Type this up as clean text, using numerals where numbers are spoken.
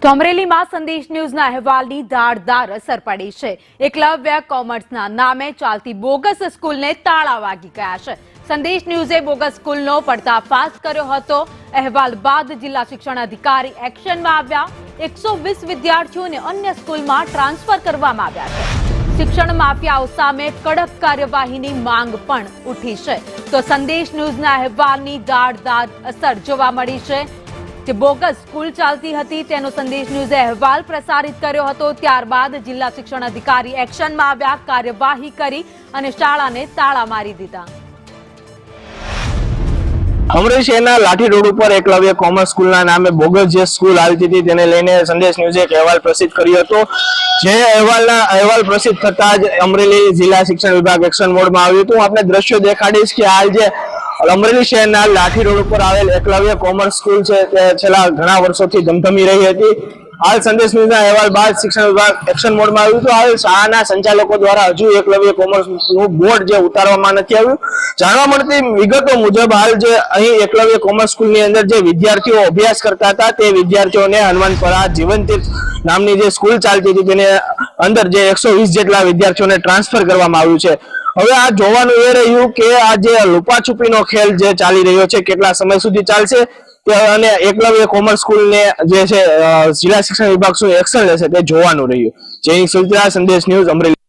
તો અમરેલીમાં સંદેશ ન્યૂઝના અહેવાલની ધારદાર અસર પડી છે। એકલવ્ય કોમર્સના નામે ચાલતી બોગસ સ્કૂલને તાળા વાગી ગયા છે। સંદેશ ન્યૂઝે બોગસ સ્કૂલનો પર્દાફાશ કર્યો હતો। અહેવાલ બાદ જિલ્લા શિક્ષણ અધિકારી એક્શનમાં આવ્યા। 120 વિદ્યાર્થીઓને અન્ય સ્કૂલમાં ટ્રાન્સફર કરવામાં આવ્યા છે। શિક્ષણ માફિયાઓ સામે કડક કાર્યવાહીની માંગ પણ ઉઠી છે। તો સંદેશ ન્યૂઝના અહેવાલની ધારદાર અસર જોવા મળી છે। જે બોગસ સ્કૂલ ચાલતી હતી તેનો સંદેશ ન્યૂઝે અહેવાલ પ્રસારિત કર્યો હતો। ત્યારબાદ જિલ્લા શિક્ષણ અધિકારી એક્શનમાં આવ્યા, કાર્યવાહી કરી અને શાળાને તાળા મારી દીધા। અમરેલી શહેરના લાઠી રોડ ઉપર એકલવ્ય કોમર્સ સ્કૂલના નામે બોગસ જે સ્કૂલ હાલતી હતી તેને લઈને સંદેશ ન્યૂઝે એક અહેવાલ પ્રસિદ્ધ કર્યો હતો। જે અહેવાલ પ્રસિદ્ધ થતા જ અમરેલી જિલ્લા શિક્ષણ વિભાગ એક્શન મોડમાં આવ્યું હતું। હું આપને દ્રશ્યો દેખાડીશ કે હાલ જે અમરેલી શહેરના લાઠી રોડ ઉપર આવેલ એકલવ્ય કોમર્સ સ્કૂલ છે તે છેલ્લા ઘણા વર્ષોથી ધમધમી રહી હતી। હાલ સંદેશ ન્યૂઝના અહેવાલ બાદ શિક્ષણ વિભાગ એક્શન મોડમાં આવ્યું હતું। હાલ શાળાના સંચાલકો દ્વારા હજુ એકલવ્ય કોમર્સનું બોર્ડ જે ઉતારવામાં નથી આવ્યું। જાણવા મળતી વિગતો મુજબ હાલ જે અહીં એકલવ્ય કોમર્સ સ્કૂલની અંદર જે વિદ્યાર્થીઓ અભ્યાસ કરતા હતા તે વિદ્યાર્થીઓને હનુમાનપરા જીવનતીર્થ નામની જે સ્કૂલ ચાલતી હતી તેને અંદર જે 120 જેટલા વિદ્યાર્થીઓને ટ્રાન્સફર કરવામાં આવ્યું છે। હવે આ જોવાનું એ રહ્યું કે આ જે લુપાછુપીનો ખેલ જે ચાલી રહ્યો છે કેટલા સમય સુધી ચાલશે અને એકલવ્ય કોમર્સ સ્કૂલને જે છે જિલ્લા શિક્ષણ વિભાગ શું એક્શન લેશે તે જોવાનું રહ્યું। જય સુલતા સંદેશ ન્યૂઝ અમરેલી।